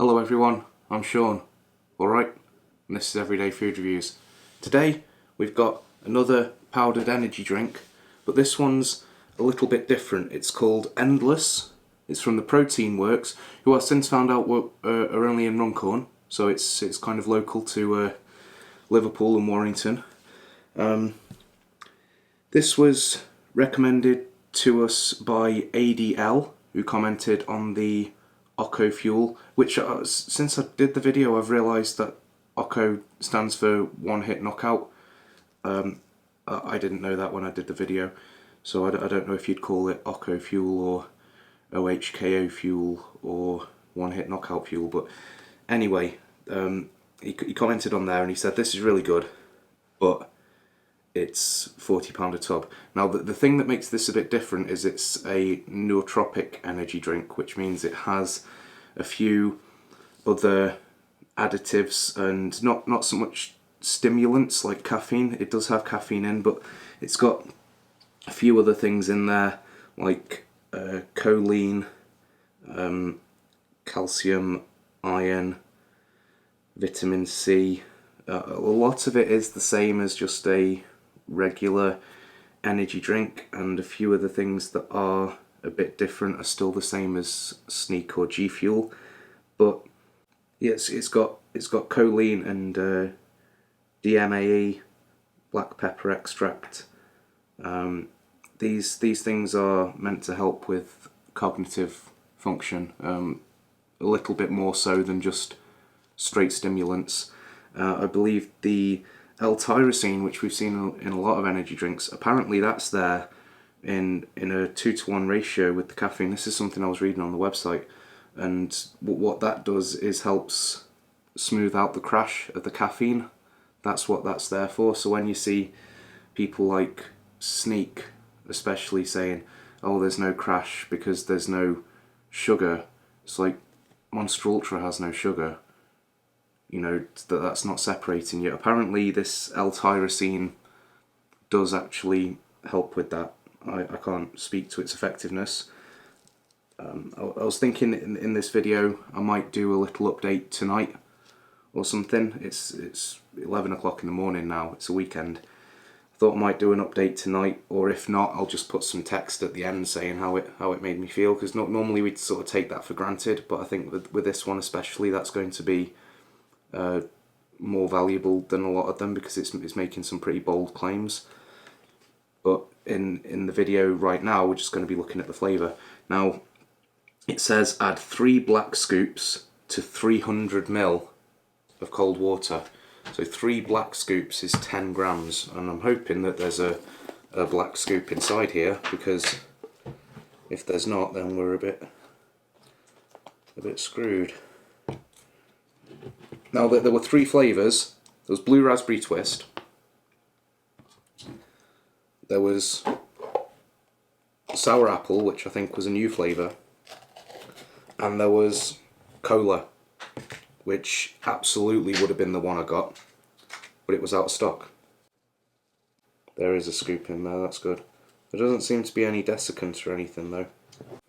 Hello everyone, I'm Sean, alright, and this is Everyday Food Reviews. Today we've got another powdered energy drink, but this one's a little bit different. It's called Endless. It's from the Protein Works, who I since found out are only in Runcorn, so it's kind of local to Liverpool and Warrington. This was recommended to us by ADL, who commented on the Occo Fuel, which since I did the video I've realised that Occo stands for one hit knockout. I didn't know that when I did the video, so I don't know if you'd call it Occo Fuel or OHKO Fuel or one hit knockout fuel, but anyway, he commented on there and he said this is really good, but it's £40 a tub. Now the thing that makes this a bit different is it's a nootropic energy drink, which means it has a few other additives and not so much stimulants like caffeine. It does have caffeine in, but it's got a few other things in there like choline, calcium, iron, vitamin C. A lot of it is the same as just a regular energy drink, and a few of the things that are a bit different are still the same as Sneak or G Fuel. But yes, it's got choline and DMAE, black pepper extract. These things are meant to help with cognitive function, a little bit more so than just straight stimulants. I believe the L-tyrosine, which we've seen in a lot of energy drinks, apparently that's there in a 2-to-1 ratio with the caffeine. This is something I was reading on the website, and what that does is helps smooth out the crash of the caffeine. That's what that's there for. So when you see people like Sneak especially saying, oh, there's no crash because there's no sugar, it's like Monster Ultra has no sugar. You know, that's not separating you. Apparently this L-tyrosine does actually help with that. I can't speak to its effectiveness. I was thinking in this video I might do a little update tonight or something. It's 11 o'clock in the morning now, it's a weekend. I thought I might do an update tonight, or if not I'll just put some text at the end saying how it made me feel, because normally we'd sort of take that for granted, but I think with this one especially that's going to be more valuable than a lot of them, because it's making some pretty bold claims. But in the video right now we're just going to be looking at the flavour. Now it says add 3 black scoops to 300 ml of cold water. So 3 black scoops is 10 grams, and I'm hoping that there's a black scoop inside here, because if there's not then we're a bit screwed. Now there were 3 flavours. There was Blue Raspberry Twist, there was Sour Apple, which I think was a new flavour, and there was Cola, which absolutely would have been the one I got, but it was out of stock. There is a scoop in there, that's good. There doesn't seem to be any desiccants or anything though.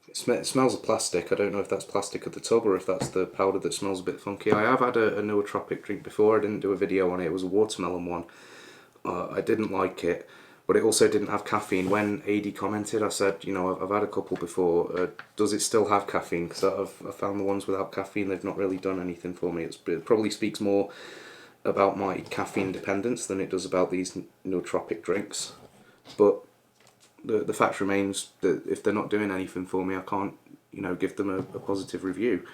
It smells of plastic. I don't know if that's plastic of the tub or if that's the powder that smells a bit funky. I have had a nootropic drink before. I didn't do a video on it. It was a watermelon one. I didn't like it, but it also didn't have caffeine. When AD commented, I said, you know, I've had a couple before. Does it still have caffeine? Because I've found the ones without caffeine, they've not really done anything for me. It probably speaks more about my caffeine dependence than it does about these nootropic drinks. But the fact remains that if they're not doing anything for me, I can't, you know, give them a positive review.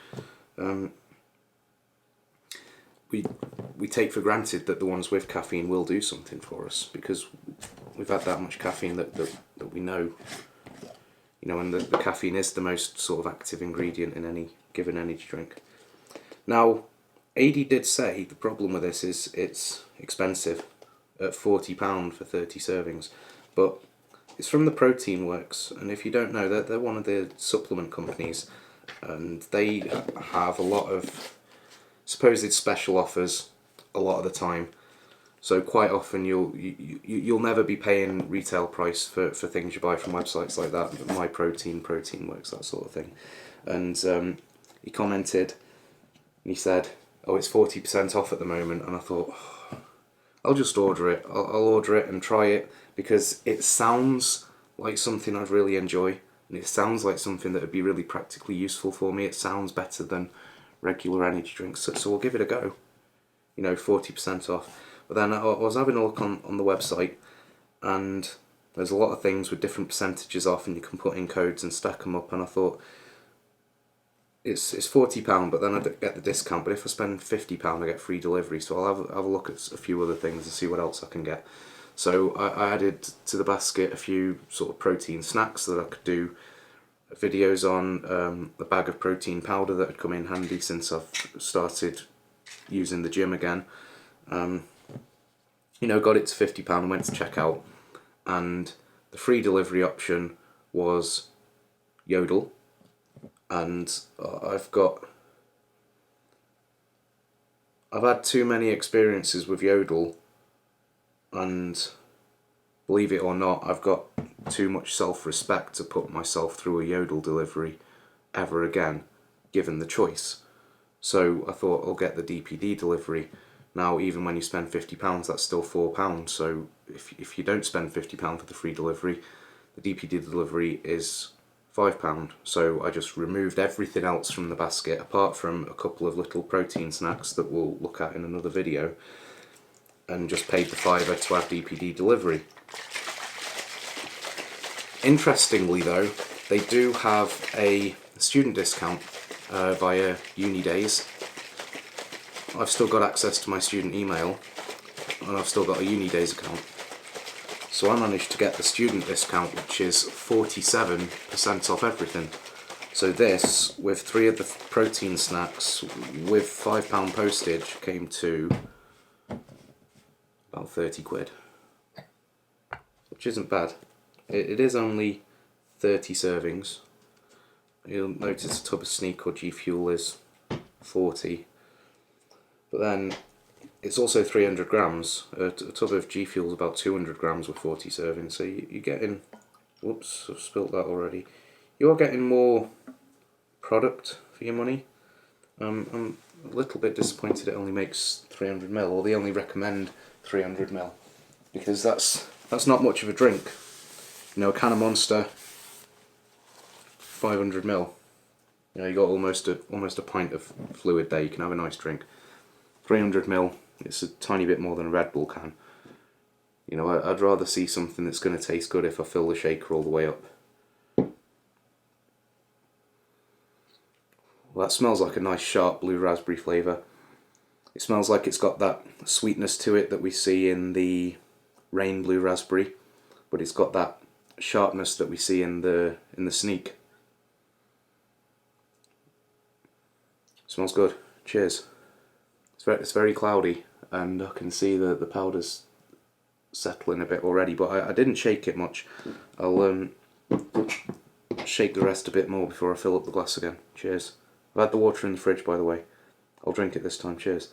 We take for granted that the ones with caffeine will do something for us, because we've had that much caffeine that we know. You know, and the caffeine is the most sort of active ingredient in any given energy drink. Now, AD did say the problem with this is it's expensive at £40 for 30 servings, but it's from the Protein Works, and if you don't know, they're one of the supplement companies, and they have a lot of supposed special offers a lot of the time. So quite often you'll never be paying retail price for things you buy from websites like that, My Protein, Protein Works, that sort of thing. And he commented and he said, "Oh, it's 40% off at the moment," and I thought, oh, I'll just order it. I'll order it and try it, because it sounds like something I'd really enjoy, and it sounds like something that would be really practically useful for me. It sounds better than regular energy drinks, so we'll give it a go. 40% off. But then I was having a look on the website, and there's a lot of things with different percentages off, and you can put in codes and stack them up, and I thought, it's £40, but then I get the discount. But if I spend £50, I get free delivery. So I'll have a look at a few other things and see what else I can get. So I added to the basket a few sort of protein snacks that I could do videos on. A bag of protein powder that had come in handy since I've started using the gym again. Got it to £50, went to checkout, and the free delivery option was Yodel. And I've had too many experiences with Yodel, and believe it or not, I've got too much self-respect to put myself through a Yodel delivery ever again, given the choice. So I thought I'll get the DPD delivery. Now, even when you spend £50, that's still £4. So if you don't spend £50 for the free delivery, the DPD delivery is £5. So I just removed everything else from the basket, apart from a couple of little protein snacks that we'll look at in another video, and just paid the £5 to have DPD delivery. Interestingly though, they do have a student discount via Uni Days. I've still got access to my student email, and I've still got a Uni Days account. So I managed to get the student discount, which is 47% off everything. So this, with 3 of the protein snacks, with £5 postage, came to about 30 quid. Which isn't bad. It is only 30 servings. You'll notice a tub of Sneak or G Fuel is 40. But then it's also 300 grams. A tub of G Fuel is about 200 grams with 40 servings. So you're getting, whoops, I've spilt that already. You are getting more product for your money. I'm a little bit disappointed it only makes 300ml, or they only recommend 300ml, because that's not much of a drink. A can of Monster, 500ml. You got almost a pint of fluid there. You can have a nice drink. 300ml, it's a tiny bit more than a Red Bull can. I'd rather see something that's going to taste good if I fill the shaker all the way up. Well, that smells like a nice sharp blue raspberry flavour. It smells like it's got that sweetness to it that we see in the Rain Blue Raspberry, but it's got that sharpness that we see in the Sneak. Smells good. Cheers. It's very cloudy, and I can see the powder's settling a bit already, but I didn't shake it much. I'll shake the rest a bit more before I fill up the glass again. Cheers. I've had the water in the fridge, by the way. I'll drink it this time. Cheers.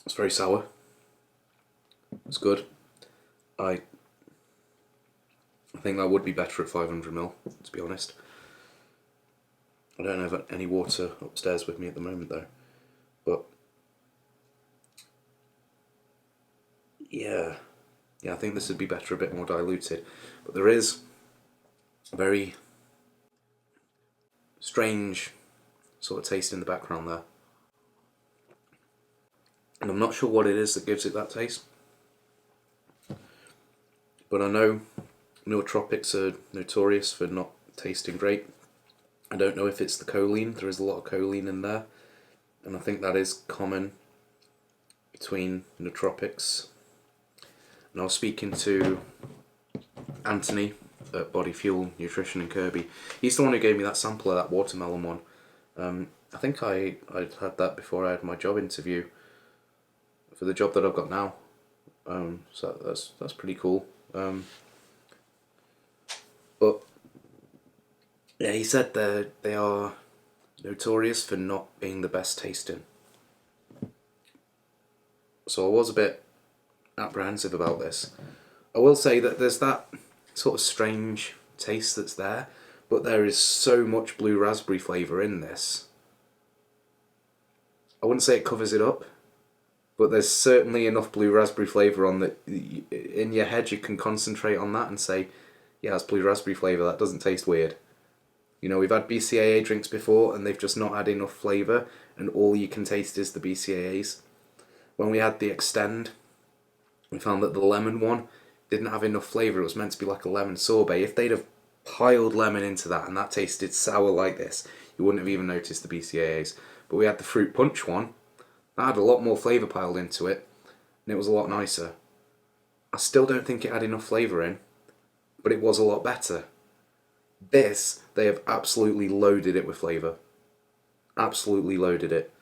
It's very sour. It's good. I think that would be better at 500ml, to be honest. I don't have any water upstairs with me at the moment though, but yeah, I think this would be better a bit more diluted. But there is a very strange sort of taste in the background there, and I'm not sure what it is that gives it that taste. But I know nootropics are notorious for not tasting great. I don't know if it's the choline. There is a lot of choline in there, and I think that is common between nootropics. And I was speaking to Anthony at Body Fuel Nutrition in Kirby. He's the one who gave me that sample of that watermelon one. I think I'd had that before I had my job interview for the job that I've got now. So that's pretty cool. But yeah, he said they are notorious for not being the best tasting. So I was a bit apprehensive about this. I will say that there's that sort of strange taste that's there, but there is so much blue raspberry flavour in this. I wouldn't say it covers it up, but there's certainly enough blue raspberry flavour on that in your head you can concentrate on that and say, yeah, it's blue raspberry flavour, that doesn't taste weird. You know, we've had BCAA drinks before and they've just not had enough flavour and all you can taste is the BCAAs. When we had the Extend, we found that the lemon one didn't have enough flavour. It was meant to be like a lemon sorbet. If they'd have piled lemon into that and that tasted sour like this, you wouldn't have even noticed the BCAAs. But we had the fruit punch one, that had a lot more flavour piled into it and it was a lot nicer. I still don't think it had enough flavour in, but it was a lot better. This, they have absolutely loaded it with flavour. Absolutely loaded it.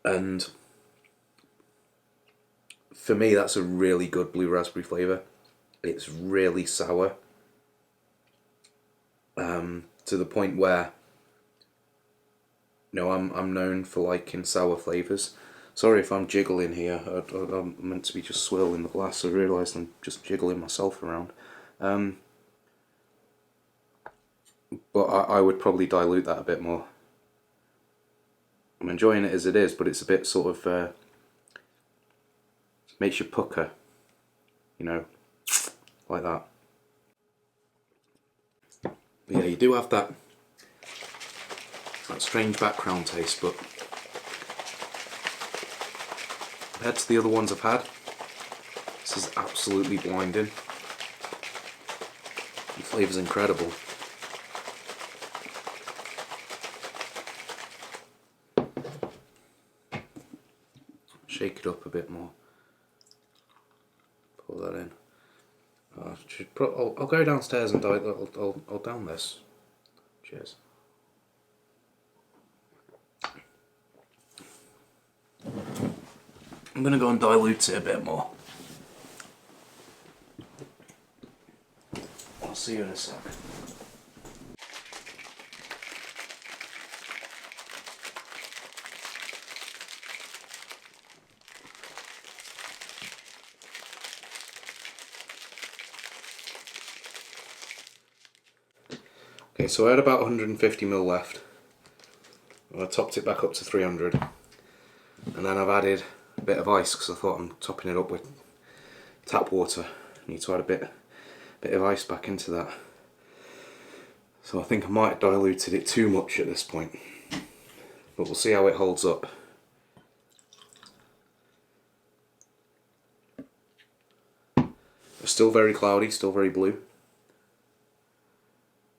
And for me, that's a really good blue raspberry flavour. It's really sour. To the point where, you know, I'm known for liking sour flavours. Sorry if I'm jiggling here. I'm meant to be just swirling the glass. I realised I'm just jiggling myself around. But I would probably dilute that a bit more. I'm enjoying it as it is, but it's a bit sort of makes you pucker, you know, like that. But yeah, you do have that strange background taste, but compared to the other ones I've had, this is absolutely blinding. The flavour's incredible. Shake it up a bit more. Pour that in. I'll go downstairs and I'll down this. Cheers. I'm going to go and dilute it a bit more. I'll see you in a sec. Okay, so I had about 150ml left. I topped it back up to 300, and then I've added a bit of ice because I thought I'm topping it up with tap water. I need to add a bit of ice back into that. So I think I might have diluted it too much at this point, but we'll see how it holds up. It's still very cloudy, still very blue.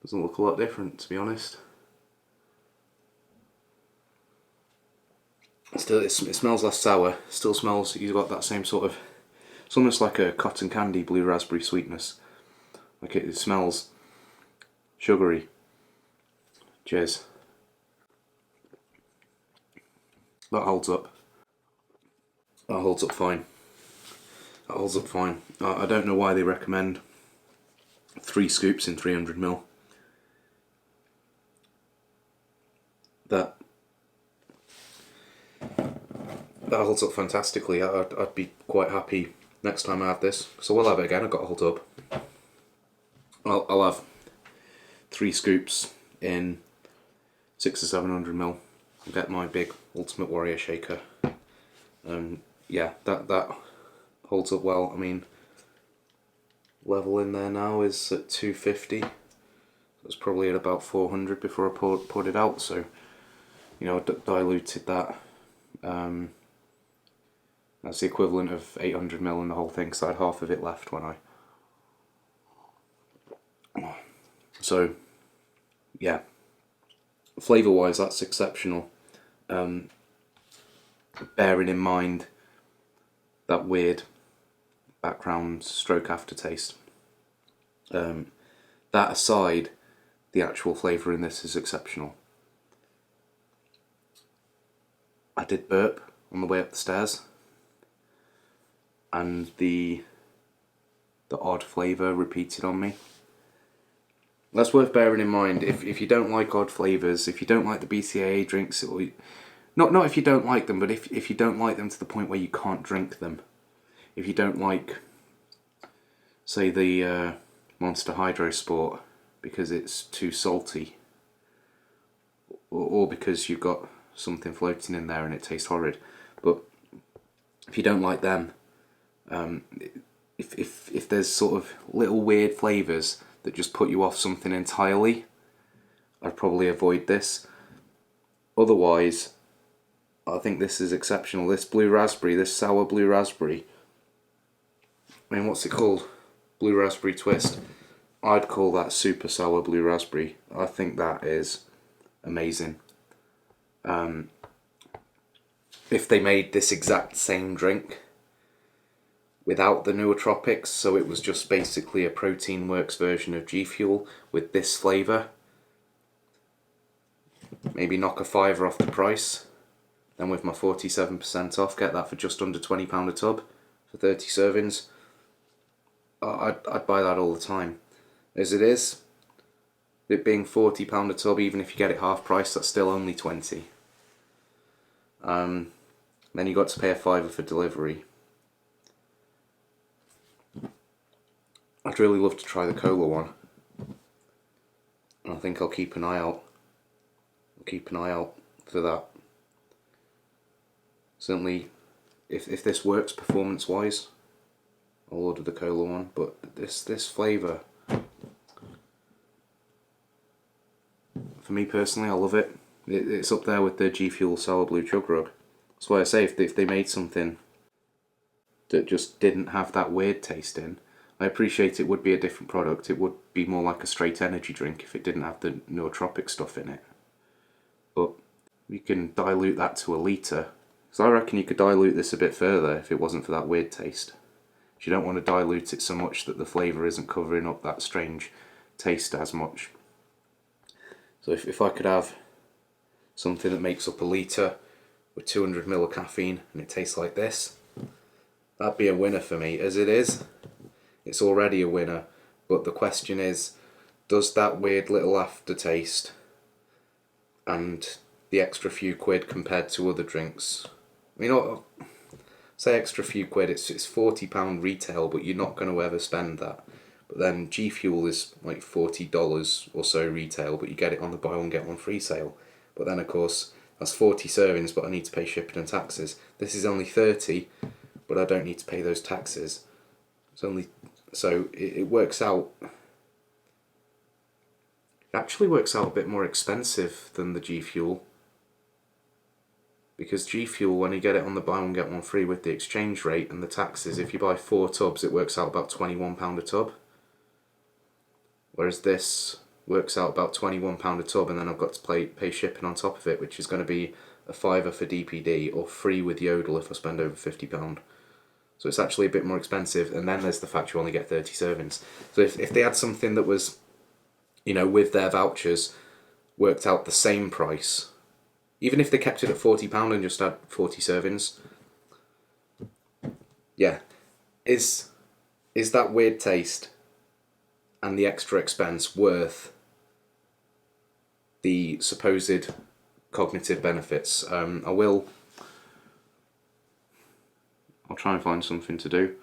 Doesn't look a lot different, to be honest. Still, it smells less sour. Still smells, you've got that same sort of, it's almost like a cotton candy blue raspberry sweetness. Like it smells sugary. Cheers. That holds up. That holds up fine. That holds up fine. I don't know why they recommend 3 scoops in 300ml. That holds up fantastically. I'd be quite happy next time I have this. So we'll have it again. I've got to hold up. I'll have 3 scoops in 600 or 700ml. I'll get my big Ultimate Warrior shaker. Yeah, that holds up well. I mean, level in there now is at 250. It was probably at about 400 before I poured it out. So, you know, diluted that. That's the equivalent of 800ml in the whole thing, so I had half of it left when I... So, yeah. Flavour wise, that's exceptional. Bearing in mind that weird background stroke aftertaste. That aside, the actual flavour in this is exceptional. I did burp on the way up the stairs, and the odd flavour repeated on me. That's worth bearing in mind. If you don't like odd flavours, if you don't like the BCAA drinks, not if you don't like them, but if you don't like them to the point where you can't drink them. If you don't like, say, the Monster Hydro Sport because it's too salty, or because you've got something floating in there and it tastes horrid. But if you don't like them, if there's sort of little weird flavours that just put you off something entirely, I'd probably avoid this. Otherwise, I think this is exceptional. This blue raspberry, this sour blue raspberry, I mean, what's it called? Blue raspberry twist. I'd call that super sour blue raspberry. I think that is amazing. If they made this exact same drink without the nootropics, so it was just basically a Protein Works version of G Fuel with this flavour, maybe knock a £5 off the price, then with my 47% off, get that for just under £20 a tub for 30 servings. I'd buy that all the time. As it is, it being £40 a tub, even if you get it half price, that's still only 20. Then you got to pay a £5 for delivery. I'd really love to try the cola one. I think I'll keep an eye out. I'll keep an eye out for that. Certainly, if this works performance-wise, I'll order the cola one. But this flavour, for me personally, I love it. It's up there with the G Fuel Sour Blue Chug Rug. That's why I say if they made something that just didn't have that weird taste in, I appreciate it would be a different product. It would be more like a straight energy drink if it didn't have the nootropic stuff in it. But you can dilute that to a litre. So I reckon you could dilute this a bit further if it wasn't for that weird taste. You don't want to dilute it so much that the flavour isn't covering up that strange taste as much. So if I could have something that makes up a litre with 200ml of caffeine and it tastes like this, that'd be a winner for me. As it is, it's already a winner, but the question is, does that weird little aftertaste and the extra few quid compared to other drinks, I mean, say extra few quid, it's £40 retail, but you're not going to ever spend that. But then G Fuel is like $40 or so retail, but you get it on the buy one get one free sale. But then of course that's 40 servings, but I need to pay shipping and taxes. This is only 30, but I don't need to pay those taxes. It's only, so it works out. It actually works out a bit more expensive than the G Fuel. Because G Fuel, when you get it on the buy one get one free with the exchange rate and the taxes, if you buy 4 tubs, it works out about £21 a tub. Whereas this works out about £21 a tub, and then I've got to pay shipping on top of it, which is going to be a £5 for DPD or free with Yodel if I spend over £50. So it's actually a bit more expensive, and then there's the fact you only get 30 servings. So if they had something that was, you know, with their vouchers, worked out the same price, even if they kept it at £40 and just had 40 servings, yeah, is that weird taste and the extra expense worth the supposed cognitive benefits? I'll try and find something to do.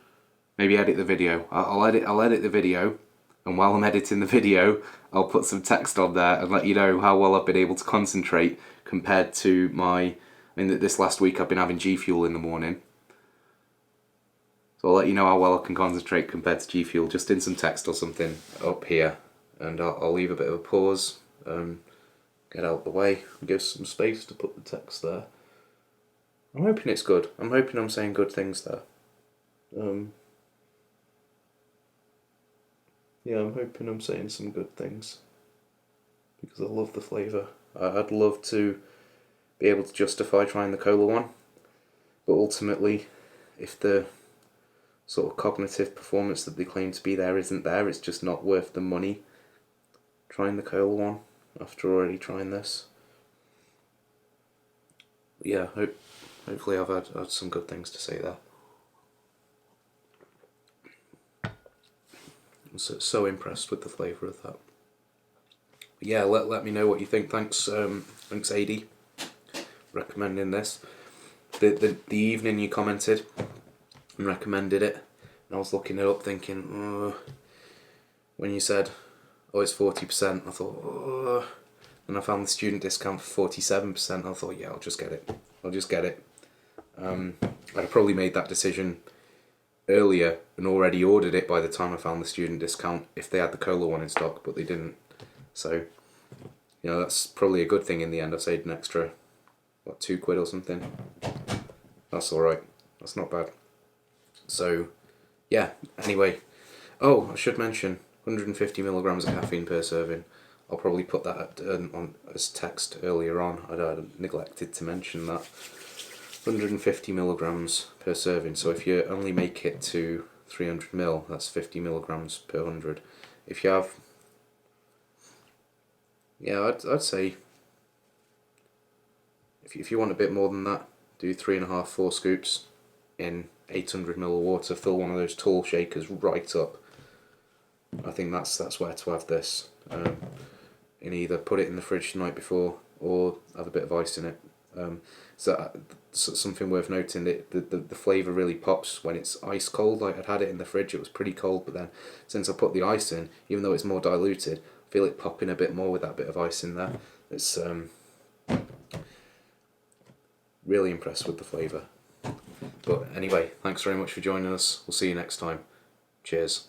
Maybe edit the video. I'll edit the video, and while I'm editing the video, I'll put some text on there and let you know how well I've been able to concentrate compared to this last week I've been having G Fuel in the morning. So I'll let you know how well I can concentrate compared to G Fuel, just in some text or something up here. And I'll leave a bit of a pause, get out of the way, and give some space to put the text there. I'm hoping it's good. I'm hoping I'm saying good things there. Yeah, I'm hoping I'm saying some good things, because I love the flavour. I'd love to be able to justify trying the cola one, but ultimately, if the sort of cognitive performance that they claim to be there isn't there, it's just not worth the money trying the cola one after already trying this. But yeah, hopefully I've had some good things to say there. I'm so impressed with the flavour of that. But yeah, let me know what you think. Thanks AD, recommending this. The evening you commented and recommended it, and I was looking it up thinking, when you said oh, it's 40%. I thought, oh. And I found the student discount for 47%. I thought, yeah, I'll just get it. I'll just get it. I'd probably made that decision earlier and already ordered it by the time I found the student discount if they had the cola one in stock, but they didn't. So, you know, that's probably a good thing in the end. I saved an extra, what, £2 or something. That's alright. That's not bad. So, yeah, anyway. Oh, I should mention, 150 milligrams of caffeine per serving. I'll probably put that on as text earlier on. I neglected to mention that. 150 milligrams per serving. So if you only make it to 300 ml, that's 50 milligrams per 100. If you have, yeah, I'd say if you want a bit more than that, do 3.5, 4 scoops in 800 ml of water. Fill one of those tall shakers right up. I think that's where to have this. And either put it in the fridge the night before or have a bit of ice in it. So something worth noting, the flavour really pops when it's ice cold. Like I'd had it in the fridge, it was pretty cold, but then since I put the ice in, even though it's more diluted, I feel it popping a bit more with that bit of ice in there. It's really impressed with the flavour. But anyway, thanks very much for joining us. We'll see you next time. Cheers.